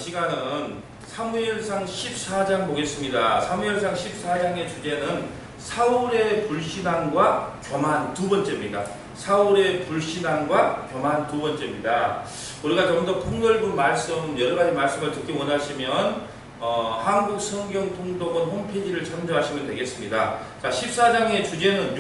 시간은 사무엘상 14장 보겠습니다. 사무엘상 14장의 주제는 사울의 불신앙과 교만 두 번째입니다. 사울의 불신앙과 교만 두 번째입니다. 우리가 좀 더 폭넓은 말씀, 여러 가지 말씀을 듣기 원하시면 한국 성경 통독원 홈페이지를 참조하시면 되겠습니다. 자, 14장의 주제는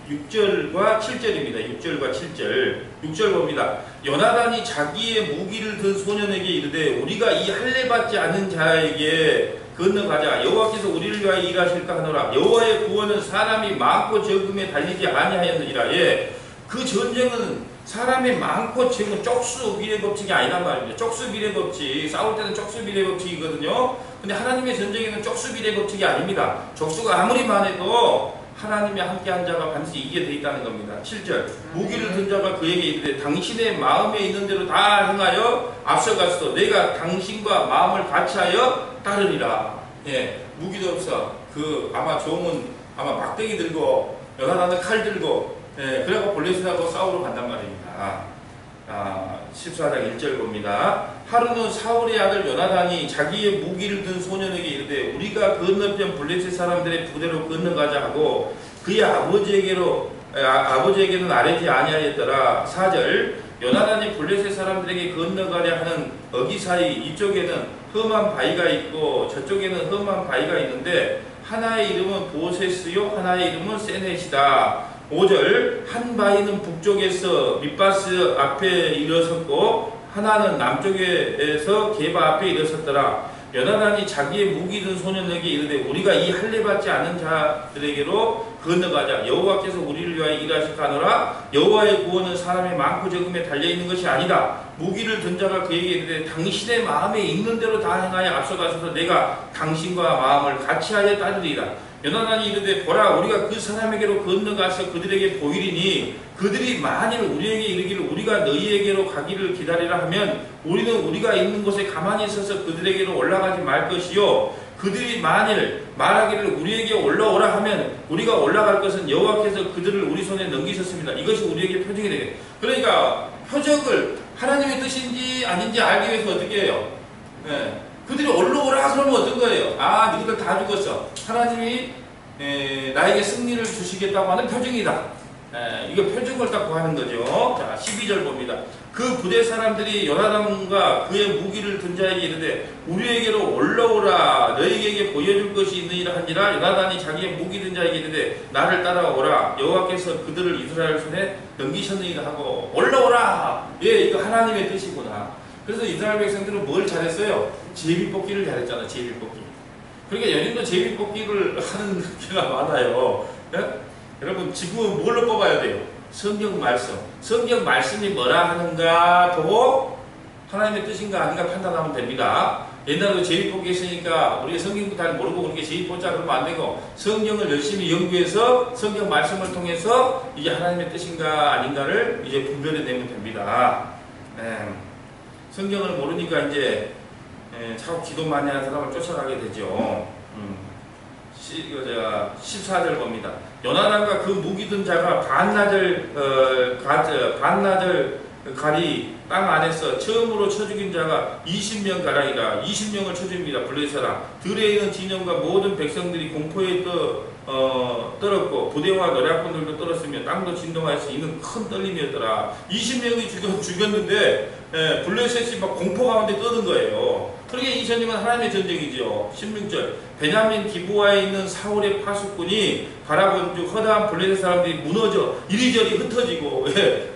6절과 7절입니다. 6절과 7절. 6절 봅니다. 요나단이 자기의 무기를 든 소년에게 이르되 우리가 이 할례 받지 않은 자에게 건너가자. 여호와께서 우리를 위하여 일하실까 하노라. 여호와의 구원은 사람이 많고 적음에 달리지 아니하였느니라. 예, 그 전쟁은 사람이 많고 적은 쪽수 비례 법칙이 아니란 말입니다. 쪽수 비례 법칙, 싸울 때는 쪽수 비례 법칙이거든요. 근데 하나님의 전쟁에는 쪽수 비례 법칙이 아닙니다. 족수가 아무리 많아도 하나님이 함께한 자가 반드시 이기게 되어 있다는 겁니다. 7절. 무기를 든 자가 그에게 이르되 당신의 마음에 있는 대로 다 행하여 앞서가서 내가 당신과 마음을 같이하여 따르리라. 예, 무기도 없어. 아마 종은 아마 막대기 들고 요나단은 칼 들고, 예, 그래서 블레셋하고 싸우러 간단 말입니다. 14장 1절 봅니다. 하루는 사울의 아들 요나단이 자기의 무기를 든 소년에게 이르되 우리가 건너편 블레셋 사람들의 부대로 건너가자 하고 그의 아버지에게는 아뢰지 아니하였더라. 4절. 요나단이 블레셋 사람들에게 건너가려 하는 어기 사이 이쪽에는 험한 바위가 있고 저쪽에는 험한 바위가 있는데 하나의 이름은 보셋이요 하나의 이름은 세넷이다. 5절. 한 바위는 북쪽에서 밑바스 앞에 일어섰고 하나는 남쪽에서 게바 앞에 일어섰더라. 요나단이 자기의 무기 든 소년에게 이르되 우리가 이 할례 받지 않은 자들에게로 건너가자. 여호와께서 우리를 위하여 일하실까 하노라. 여호와의 구원은 사람의 많고 적음에 달려있는 것이 아니다. 무기를 든 자가 그에게 이르되 당신의 마음에 있는 대로 다 행하여 앞서가셔서 내가 당신과 마음을 같이하여 따르리라. 요나단이 이르되 보라 우리가 그 사람에게로 건너가서 그들에게 보이리니 그들이 만일 우리에게 이르기를 우리가 너희에게로 가기를 기다리라 하면 우리는 우리가 있는 곳에 가만히 있어서 그들에게로 올라가지 말 것이요 그들이 만일 말하기를 우리에게 올라오라 하면 우리가 올라갈 것은 여호와께서 그들을 우리 손에 넘기셨습니다. 이것이 우리에게 표적이 되겠다. 그러니까 표적을 하나님의 뜻인지 아닌지 알기 위해서 어떻게 해요? 네. 그들이 올라오라 그러면 어떤 거예요? 아, 너희들 다 죽었어. 하나님이 나에게 승리를 주시겠다고 하는 표징이다. 이거 표징을 딱 구하는 거죠. 자, 12절 봅니다. 그 부대 사람들이 요나단과 그의 무기를 든 자에게 이르되 우리에게로 올라오라. 너희에게 보여줄 것이 있느니라 하니라. 요나단이 자기의 무기 든 자에게 이르되 나를 따라오라. 여호와께서 그들을 이스라엘 손에 넘기셨느니라 하고 올라오라. 예, 이거 하나님의 뜻이구나. 그래서 이스라엘 백성들은 뭘 잘했어요? 제비뽑기를 잘했잖아. 제비뽑기. 그러니까 연인도 제비뽑기를 하는 경우가 많아요. 네? 여러분 지금은 뭘로 뽑아야 돼요? 성경 말씀. 성경 말씀이 뭐라 하는가 보고 하나님의 뜻인가 아닌가 판단하면 됩니다. 옛날에 제비뽑기 했으니까 우리가 성경도 잘 모르고 그렇게 제비뽑자 그러면 안 되고 성경을 열심히 연구해서 성경 말씀을 통해서 이게 하나님의 뜻인가 아닌가를 이제 분별해내면 됩니다. 성경을 모르니까 이제 자꾸 기도 많이 하는 사람을 쫓아가게 되죠. 14절 봅니다. 요나단과 그 무기 든 자가 반나절 가리 땅 안에서 처음으로 쳐 죽인 자가 20명 가량이라. 20명을 쳐 죽입니다. 블레셋 사람. 들에 있는 진영과 모든 백성들이 공포에 떨었고 부대와 노략군들도 떨었으며 땅도 진동하여서 이는 큰 떨림이었더라. 20명이 죽였는데 블레셋이 막 공포 가운데 떠든 거예요. 그러게 이 전쟁은 하나님의 전쟁이죠. 16절. 베냐민 기브아에 있는 사울의 파수꾼이 바라본 즉 허다한 블레셋 사람들이 무너져 이리저리 흩어지고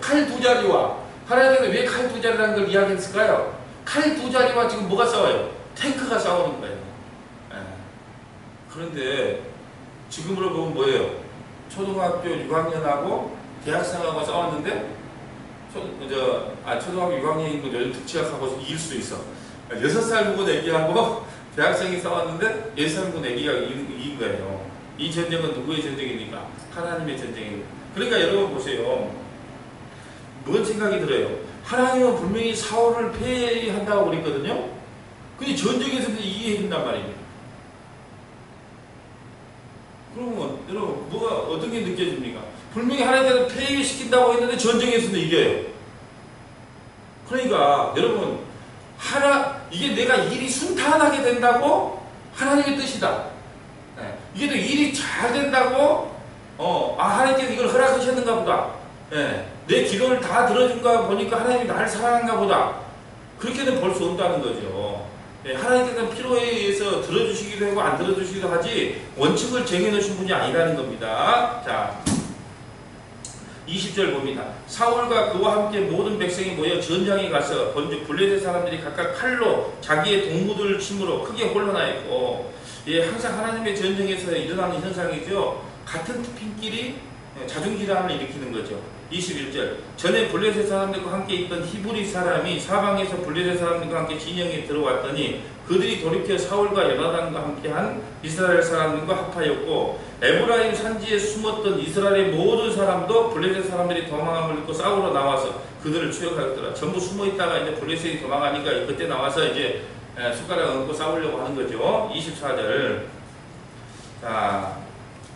칼 두 자리와 하나님은 왜 칼 두 자리라는 걸 이야기했을까요? 칼 두 자리와 지금 뭐가 싸워요? 탱크가 싸우는 거예요. 그런데 지금으로 보면 뭐예요? 초등학교 6학년하고 대학생하고 싸웠는데 초등학교 6학년인 거 요즘 특치학하고 이길 수 있어. 6살 먹은 애기하고 대학생이 싸웠는데 6살 먹은 애기가 이긴 거예요. 이 전쟁은 누구의 전쟁입니까? 하나님의 전쟁입니다. 그러니까 여러분 보세요. 뭔 생각이 들어요? 하나님은 분명히 사울을 폐해한다고 그랬거든요. 근데 전쟁에서도 이기게 해준단 말입니다. 그러면 여러분 뭐가 어떤 게 느껴집니까? 분명히 하나님께서 폐위시킨다고 했는데 전쟁에서도 이겨요. 그러니까 여러분 이게 내가 일이 순탄하게 된다고 하나님의 뜻이다. 예. 이게 또 일이 잘 된다고 하나님께서 이걸 허락하셨는가 보다. 예. 내 기도를 다 들어준가 보니까 하나님이 나를 사랑한가 보다. 그렇게는 볼 수 없다는 거죠. 예. 하나님께서는 필요에 의해서 들어주시기도 하고 안 들어주시기도 하지 원칙을 정해놓으신 분이 아니라는 겁니다. 자, 20절 봅니다. 사울과 그와 함께 모든 백성이 모여 전장에 가서 본즉 블레셋 사람들이 각각 칼로 자기의 동무들을 침으로 크게 혼란하였고, 예, 항상 하나님의 전쟁에서 일어나는 현상이죠. 같은 팀끼리 자중질환을 일으키는 거죠. 21절 전에 블레셋 사람들과 함께 있던 히브리 사람이 사방에서 블레셋 사람들과 함께 진영에 들어왔더니 그들이 돌이켜 사울과 요나단과 함께한 이스라엘 사람들과 합하였고, 에브라임 산지에 숨었던 이스라엘의 모든 사람도 블레셋 사람들이 도망함을 듣고 싸우러 나와서 그들을 추격하였더라. 전부 숨어있다가 이제 블레셋이 도망가니까 그때 나와서 이제 숟가락 얹고 싸우려고 하는 거죠. 24절 자,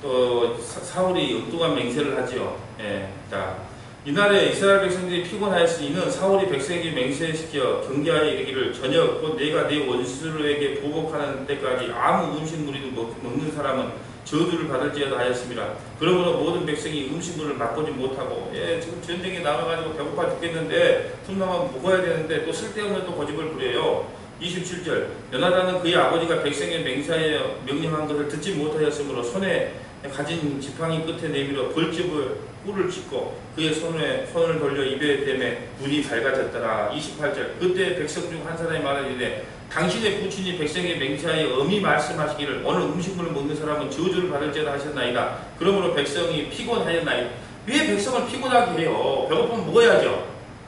또 사울이 엉뚱한 맹세를 하죠. 예, 자, 이날에 이스라엘 백성들이 피곤하였으니 이는 사울이 백성에게 맹세시켜 경계하여 이르기를 저녁 곧 내가 내 원수에게 보복하는 때까지 아무 음식물이든 먹는 사람은 저주를 받을지어다 하였습니다. 그러므로 모든 백성이 음식물을 맛보지 못하고, 예, 지금 전쟁에 나가가지고 배고파 죽겠는데 틈나면 먹어야 되는데 또 쓸데없는 또 고집을 부려요. 27절 요나단은 그의 아버지가 백성에 맹세하여 명령한 것을 듣지 못하였으므로 손에 가진 지팡이 끝에 내밀어 벌집을 꿀을 찢고 그의 손을 돌려 입에 대매 눈이 밝아졌더라. 28절 그때 백성 중 한 사람이 말하기를 당신의 부친이 백성에 맹세하여 엄히 말씀하시기를 오늘 음식물을 먹는 사람은 저주를 받을지어다 하셨나이다. 그러므로 백성이 피곤하였나이다. 왜 백성을 피곤하게 해요? 배고프면 먹어야죠.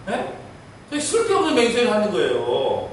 예? 쓸데없는 맹세를 하는 거예요.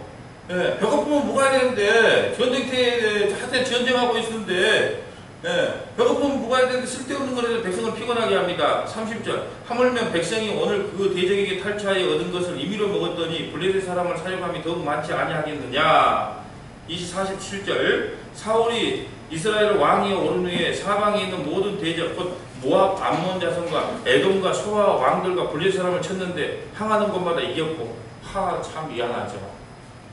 예, 배고프면 먹어야 되는데 전쟁터에 한때 전쟁하고 있었는데, 예, 배고프면 먹어야 되는데 쓸데없는 거라도 백성을 피곤하게 합니다. 30절 하물며 백성이 오늘 그 대적에게 탈취하여 얻은 것을 임의로 먹었더니 블레셋 사람을 사용함이 더욱 많지 아니하겠느냐. 47절 사울이 이스라엘 왕이 오른 후에 사방에 있는 모든 대적 곧 모압 암몬 자손과 에돔과 소아 왕들과 블레셋 사람을 쳤는데 향하는 곳마다 이겼고, 참 미안하죠.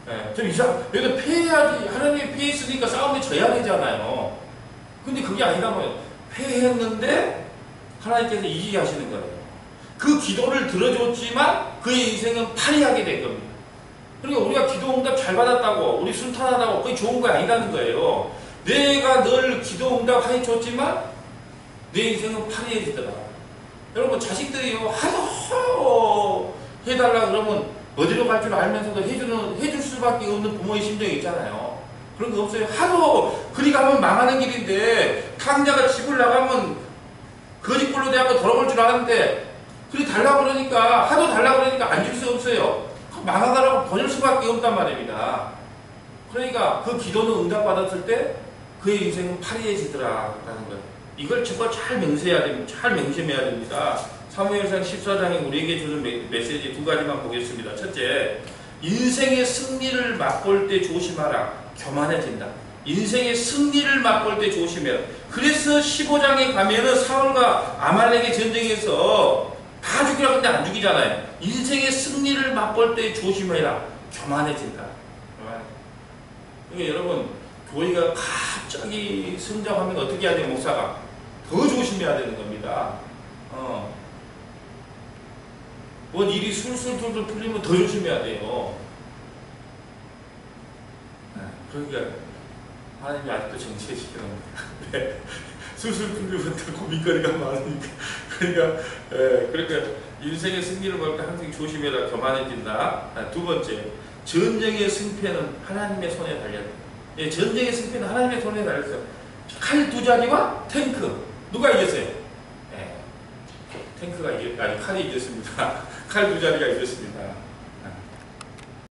예, 좀 여기서 패해야지. 하나님이 패했으니까 싸움에 져야 되잖아요. 근데 그게 아니라 뭐예요? 패했는데 하나님께서 이기게 하시는 거예요. 그 기도를 들어줬지만 그의 인생은 파리하게 된 겁니다. 그러니까 우리가 기도 응답 잘 받았다고, 우리 순탄하다고 그게 좋은 거 아니라는 거예요. 내가 늘 기도 응답 해줬지만 내 인생은 파리해지더라. 여러분 자식들이요 하도 해달라 그러면 어디로 갈 줄 알면서도 해줄 수밖에 없는 부모의 심정이 있잖아요. 그런 거 없어요. 하도 그리 가면 망하는 길인데 강자가 집을 나가면 거짓골로 대하고 돌아올 줄 알았는데 그리 달라고 그러니까 하도 달라고 그러니까 안 줄 수 없어요. 망하다라고 보낼 수밖에 없단 말입니다. 그러니까 그 기도는 응답받았을 때 그의 인생은 파리해지더라라는 거예요. 이걸 정말 잘 맹세해야 됩니다. 잘 맹심해야 됩니다. 사무엘상 14장에 우리에게 주는 메시지 두 가지만 보겠습니다. 첫째, 인생의 승리를 맛볼 때 조심하라. 교만해진다. 인생의 승리를 맛볼 때 조심해라. 그래서 15장에 가면은 사울과 아말렉의 전쟁에서 다 죽이라 근데 안 죽이잖아요. 인생의 승리를 맛볼 때 조심해라. 교만해진다. 그러니까 여러분, 교회가 갑자기 성장하면 어떻게 해야 돼요, 목사가? 더 조심해야 되는 겁니다. 뭔 일이 술술술술 풀리면 더 조심해야 돼요. 그러니까 하나님이 아직도 정체시키는 거예요. 네. 술술 풀리면 더 고민거리가 많으니까. 그러니까 인생의 승리를 볼 때 항상 조심해라. 교만해진다. 두 번째, 전쟁의 승패는 하나님의 손에 달렸다. 예, 전쟁의 승패는 하나님의 손에 달렸어요. 칼 두 자리와 탱크. 누가 이겼어요? 네. 탱크가 칼이 이겼습니다. 칼 두 자리가 이겼습니다.